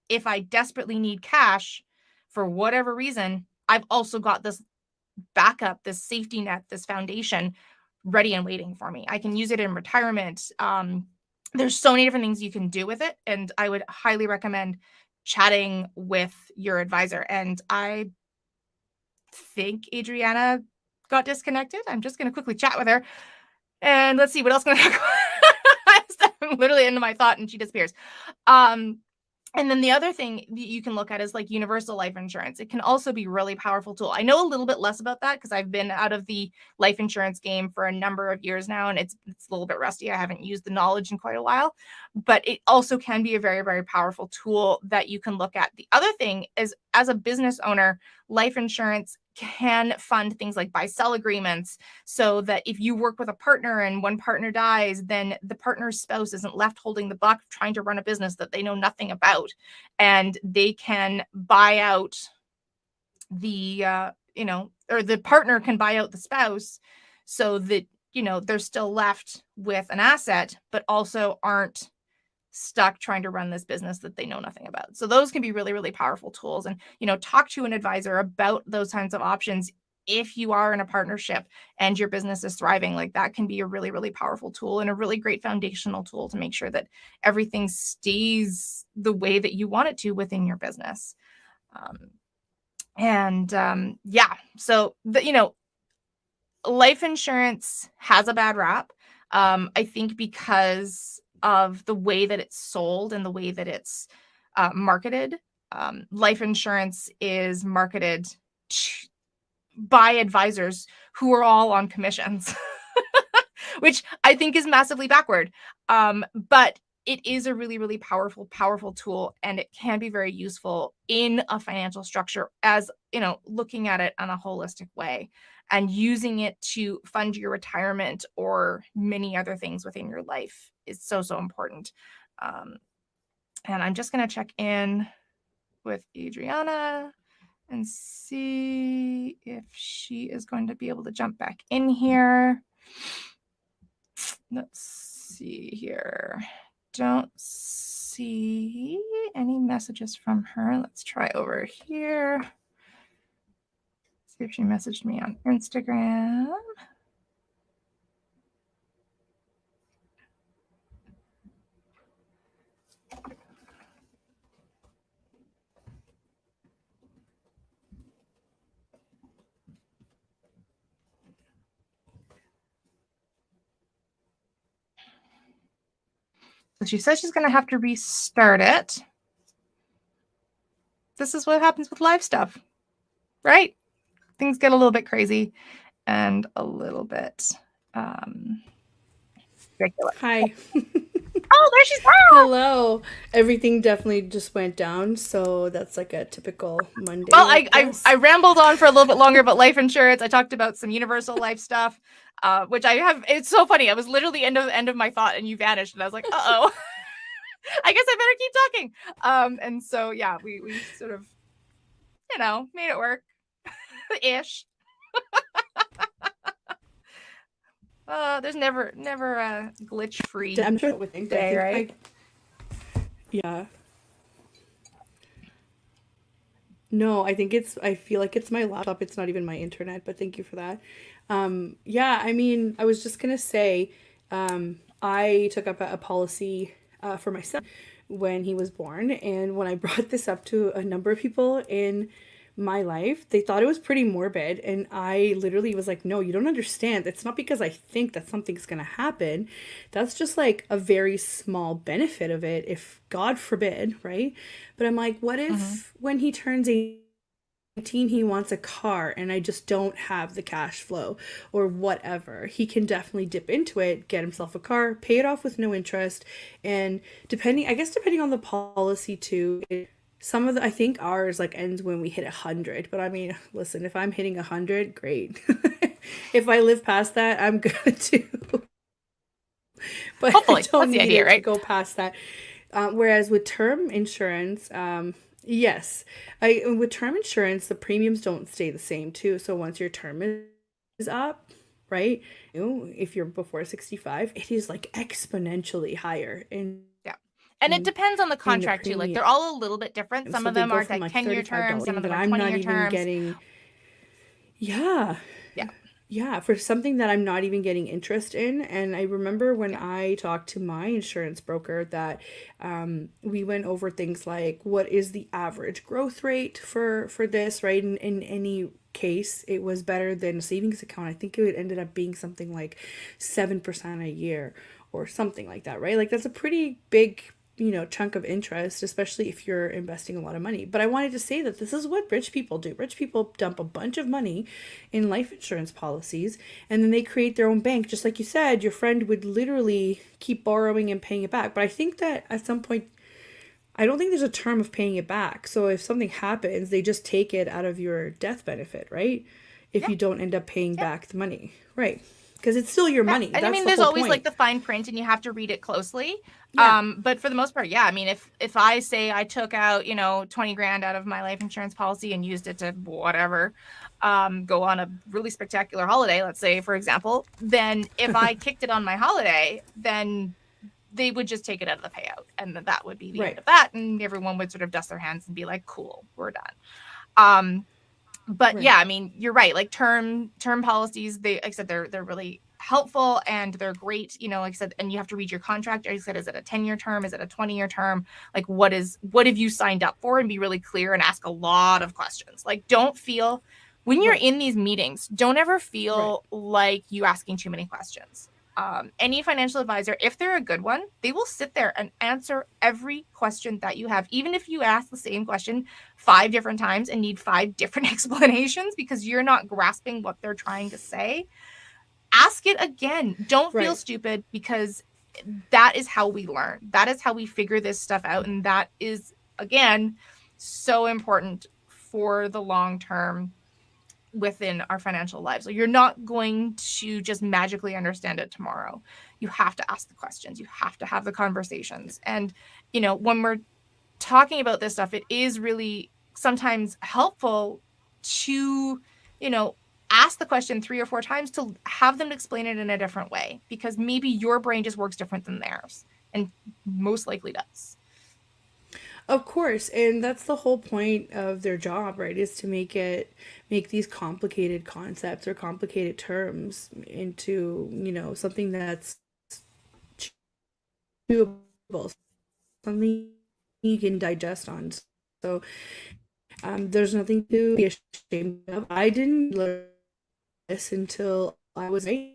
S2: if I desperately need cash for whatever reason, I've also got this backup, this safety net, this foundation ready and waiting for me. I can use it in retirement. There's so many different things you can do with it. And I would highly recommend chatting with your advisor. And I think Adriana got disconnected. I'm just going to quickly chat with her. And let's see what else can I talk about. I'm literally into my thought and she disappears. And then the other thing you can look at is like universal life insurance. It can also be a really powerful tool. I know a little bit less about that because I've been out of the life insurance game for a number of years now, and it's a little bit rusty. I haven't used the knowledge in quite a while, but it also can be a very, very powerful tool that you can look at. The other thing is, as a business owner, life insurance can fund things like buy-sell agreements, so that if you work with a partner and one partner dies, then the partner's spouse isn't left holding the buck trying to run a business that they know nothing about, and they can buy out the or the partner can buy out the spouse, so that they're still left with an asset but also aren't stuck trying to run this business that they know nothing about. So those can be really, really powerful tools. And, talk to an advisor about those kinds of options. If you are in a partnership and your business is thriving, like that can be a really, really powerful tool and a really great foundational tool to make sure that everything stays the way that you want it to within your business. So life insurance has a bad rap. I think because of the way that it's sold and the way that it's marketed. Life insurance is marketed by advisors who are all on commissions, which I think is massively backward. But it is a really, really powerful, powerful tool, and it can be very useful in a financial structure, as looking at it in a holistic way and using it to fund your retirement or many other things within your life is so, so important. And I'm just going to check in with Adriana and see if she is going to be able to jump back in here. Let's see here. Don't see any messages from her. Let's try over here. See if she messaged me on Instagram. So she says she's going to have to restart it. This is what happens with live stuff, right? Things get a little bit crazy and a little bit ridiculous.
S1: Hi.
S2: Oh, there she's back.
S1: Hello. Everything definitely just went down, so that's like a typical Monday.
S2: Well, I rambled on for a little bit longer about life insurance. I talked about some universal life stuff, which I have. It's so funny. I was literally end of my thought, and you vanished, and I was like, uh-oh. I guess I better keep talking. And so yeah, we sort of, made it work, ish. There's never a glitch-free day, right?
S1: Yeah. No, I feel like it's my laptop. It's not even my internet, but thank you for that. Yeah, I mean, I was just gonna say, I took up a policy for my son when he was born, and when I brought this up to a number of people in my life, they thought it was pretty morbid. And I literally was like, no, you don't understand. It's not because I think that something's going to happen. That's just like a very small benefit of it, if God forbid, right? But I'm like, what
S2: Mm-hmm.
S1: if when he turns 18, he wants a car and I just don't have the cash flow or whatever? He can definitely dip into it, get himself a car, pay it off with no interest. And depending on the policy too, some of the, I think ours like ends when we hit 100. But I mean, listen, if I'm hitting 100, great. If I live past that, I'm good too. But I
S2: Hopefully, that's
S1: don't
S2: the
S1: need
S2: idea,
S1: it to
S2: right?
S1: go past that. Whereas with term insurance, yes, with term insurance, the premiums don't stay the same too. So once your term is up, right? If you're before 65, it is like exponentially higher
S2: Yeah. And it depends on the
S1: in the
S2: contract too. Like
S1: premium.
S2: they're all a little bit different. Some
S1: So
S2: of
S1: they
S2: them
S1: go
S2: are
S1: from
S2: like
S1: like
S2: 10-year terms,
S1: $35
S2: some of them
S1: that
S2: are
S1: I'm not
S2: 20-year
S1: even
S2: terms.
S1: getting. Yeah.
S2: Yeah.
S1: Yeah, for something that I'm not even getting interest in. And I remember when
S2: Yeah.
S1: I talked to my insurance broker that we went over things like what is the average growth rate for this, right? In any case, it was better than a savings account. I think it ended up being something like 7% a year or something like that, right? Like that's a pretty big chunk of interest, especially if you're investing a lot of money. But I wanted to say that this is what rich people do. Rich people dump a bunch of money in life insurance policies and then they create their own bank. Just like you said, your friend would literally keep borrowing and paying it back. But I think that at some point, I don't think there's a term of paying it back. So if something happens, they just take it out of your death benefit, right? If
S2: Yeah.
S1: you don't end up paying
S2: Yeah.
S1: back the money, right? Because it's still your
S2: Yeah.
S1: money.
S2: And I
S1: That's
S2: mean,
S1: the
S2: there's
S1: whole
S2: always like
S1: point.
S2: the fine print and you have to read it closely.
S1: Yeah.
S2: But for the most part, yeah, I mean, if I say I took out, 20 grand out of my life insurance policy and used it to whatever, go on a really spectacular holiday, let's say, for example, then if I kicked it on my holiday, then they would just take it out of the payout. And that would be the end
S1: Right.
S2: of that. And everyone would sort of dust their hands and be like, cool, we're done. Um, but yeah,
S1: Right.
S2: I mean, you're right. Like term policies, they, like I said, they're really helpful and they're great. Like I said, and you have to read your contract. Like I said, is it a 10-year term? Is it a 20-year term? Like what have you signed up for? And be really clear and ask a lot of questions. Like don't feel when you're
S1: Right.
S2: in these meetings, don't ever
S1: Right.
S2: feel like you asking too many questions. Any financial advisor, if they're a good one, they will sit there and answer every question that you have, even if you ask the same question 5 different times and need 5 different explanations because you're not grasping what they're trying to say. Ask it again. Don't feel
S1: Right.
S2: stupid because that is how we learn. That is how we figure this stuff out. And that is, again, so important for the long term within our financial lives. So you're not going to just magically understand it tomorrow. You have to ask the questions. You have to have the conversations. And, when we're talking about this stuff, it is really sometimes helpful to, ask the question 3 or 4 times to have them explain it in a different way because maybe your brain just works different than theirs and most likely does.
S1: Of course, and that's the whole point of their job, right? Is to make these complicated concepts or complicated terms into, something that's chewable, something you can digest on. So, there's nothing to be ashamed of. I didn't learn this until I was I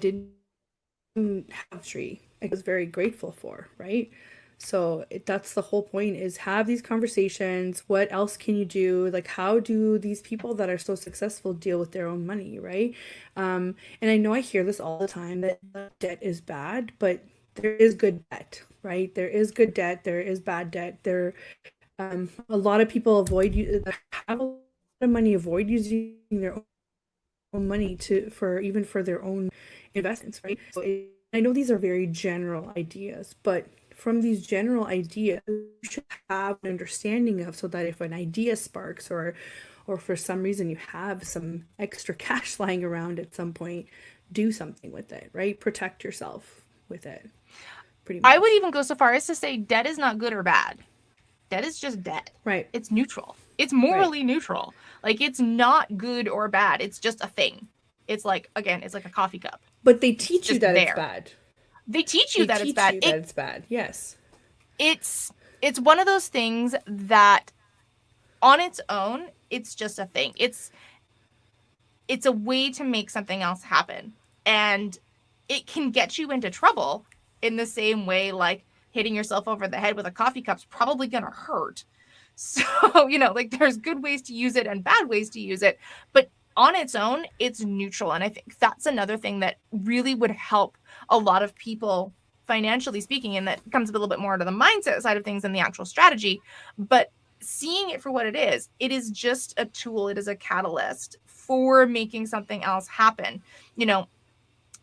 S1: didn't have a tree. I was very grateful for, right? So that's the whole point is have these conversations. What else can you do? Like how do these people that are so successful deal with their own money, right? And I know I hear this all the time that debt is bad, but there is good debt, right? There is good debt, there is bad debt. A lot of people have a lot of money avoid using their own money for their own investments, right? I know these are very general ideas, but from these general ideas, you should have an understanding of so that if an idea sparks or for some reason you have some extra cash lying around at some point, do something with it, right? Protect yourself with it, pretty
S2: I would
S1: much.
S2: even go so far as to say debt is not good or bad. Debt is just debt.
S1: Right,
S2: It's neutral. It's
S1: right.
S2: morally neutral. Like it's not good or bad. It's just a thing. It's like, again, it's like a coffee cup.
S1: But they
S2: It's
S1: teach you
S2: just
S1: that it's
S2: there.
S1: bad.
S2: They teach you
S1: They
S2: that it's
S1: teach
S2: bad.
S1: you that it's bad. Yes.
S2: It's one of those things that on its own, it's just a thing. It's a way to make something else happen. And it can get you into trouble in the same way like hitting yourself over the head with a coffee cup's probably going to hurt. So, like there's good ways to use it and bad ways to use it, but on its own, it's neutral. And I think that's another thing that really would help a lot of people financially speaking, and that comes a little bit more to the mindset side of things than the actual strategy. But seeing it for what it is just a tool. It is a catalyst for making something else happen.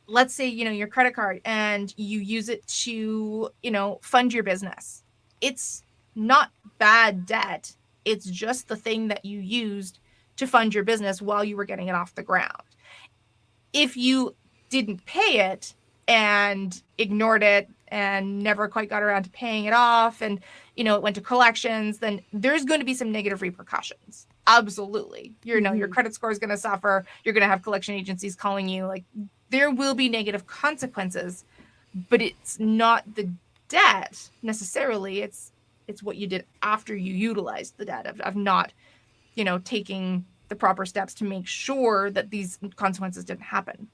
S2: Let's say, your credit card and you use it to, fund your business. It's not bad debt. It's just the thing that you used to fund your business while you were getting it off the ground. If you didn't pay it and ignored it and never quite got around to paying it off and, it went to collections, then there's going to be some negative repercussions. Absolutely. Your credit score is going to suffer. You're going to have collection agencies calling you. Like, there will be negative consequences, but it's not the debt necessarily. It's what you did after you utilized the debt of not, taking the proper steps to make sure that these consequences didn't happen.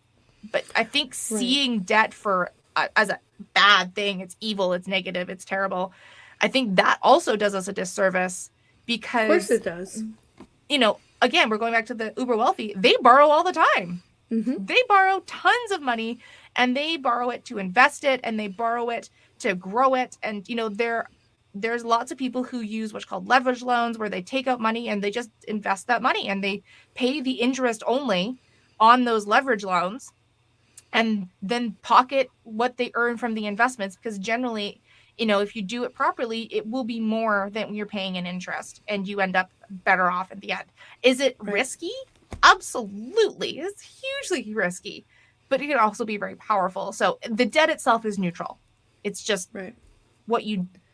S2: But I think seeing debt as a bad thing, it's evil, it's negative, it's terrible, I think that also does us a disservice because,
S1: of course it does.
S2: Again, we're going back to the uber wealthy. They borrow all the time.
S1: Mm-hmm.
S2: They borrow tons of money, and they borrow it to invest it, and they borrow it to grow it. And, there's lots of people who use what's called leverage loans, where they take out money and they just invest that money and they pay the interest only on those leverage loans and then pocket what they earn from the investments. Because generally, if you do it properly, it will be more than you're paying in interest and you end up better off at the end. Is it risky? Absolutely. It's hugely risky, but it can also be very powerful. So the debt itself is neutral. It's just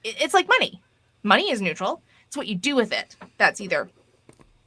S2: it's like money. Money is neutral. It's what you do with it that's either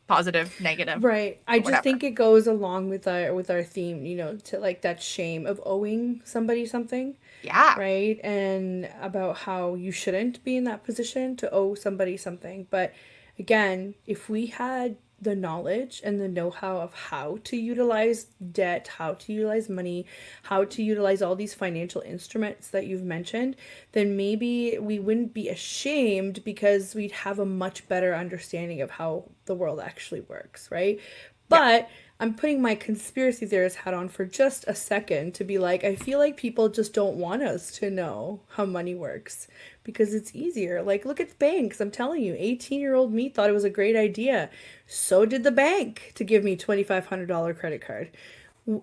S2: positive, negative.
S1: Right. I just think it goes along with our theme, to like that shame of owing somebody something.
S2: Yeah.
S1: Right. And about how you shouldn't be in that position to owe somebody something. But again, if we had the knowledge and the know-how of how to utilize debt, how to utilize money, how to utilize all these financial instruments that you've mentioned, then maybe we wouldn't be ashamed because we'd have a much better understanding of how the world actually works, right? But I'm putting my conspiracy theorist hat on for just a second to be like, I feel like people just don't want us to know how money works because it's easier. Like, look at the banks. I'm telling you, 18-year-old me thought it was a great idea. So did the bank to give me $2,500 credit card.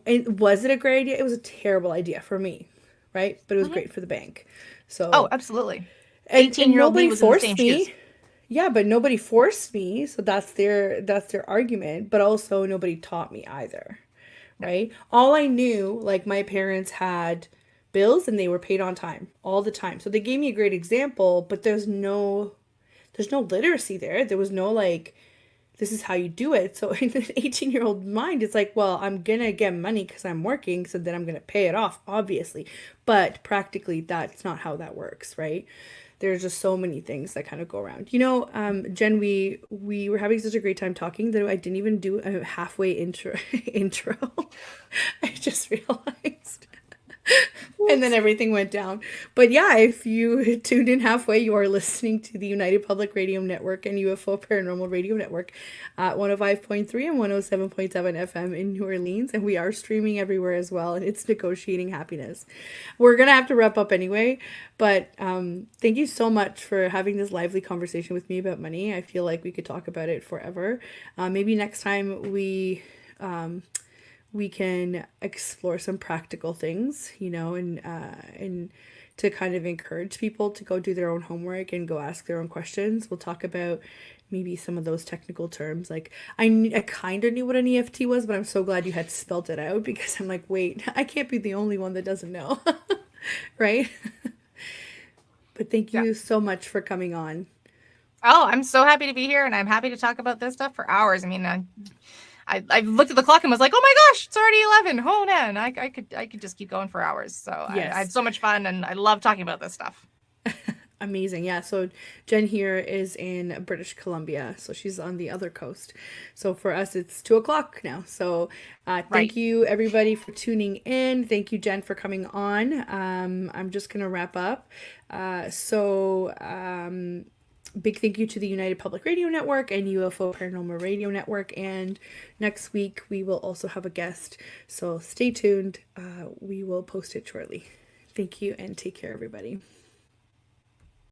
S1: And was it a great idea? It was a terrible idea for me, right? But it was great for the bank. So
S2: Absolutely.
S1: And 18-year-old me was forced in the same shoes. Yeah, but nobody forced me, so that's their argument, but also nobody taught me either, right? All I knew, like my parents had bills and they were paid on time all the time. So they gave me a great example, but there's no literacy there. There was no like, this is how you do it. So in an 18-year-old mind, it's like, well, I'm going to get money because I'm working, so then I'm going to pay it off, obviously. But practically, that's not how that works, right? There's just so many things that kind of go around. Jen, we were having such a great time talking that I didn't even do a halfway intro. I just realized. And then everything went down. But yeah, if you tuned in halfway, you are listening to the United Public Radio Network and UFO Paranormal Radio Network at 105.3 and 107.7 FM in New Orleans. And we are streaming everywhere as well. And it's negotiating happiness. We're going to have to wrap up anyway. But thank you so much for having this lively conversation with me about money. I feel like we could talk about it forever. Maybe next time we can explore some practical things, and to kind of encourage people to go do their own homework and go ask their own questions. We'll talk about maybe some of those technical terms. Like I kind of knew what an EFT was, but I'm so glad you had spelled it out because I'm like, wait, I can't be the only one that doesn't know. Right? But thank you so much for coming on.
S2: Oh, I'm so happy to be here, and I'm happy to talk about this stuff for hours. I mean, I looked at the clock and was like, oh my gosh, it's already 11. Oh man, I could just keep going for hours. So yes. I had so much fun, and I love talking about this stuff.
S1: Amazing. Yeah. So Jen here is in British Columbia. So she's on the other coast. So for us, it's 2 o'clock now. So
S2: Right.
S1: thank you, everybody, for tuning in. Thank you, Jen, for coming on. I'm just going to wrap up. Big thank you to the United Public Radio Network and UFO Paranormal Radio Network. And next week, we will also have a guest. So stay tuned. We will post it shortly. Thank you and take care, everybody.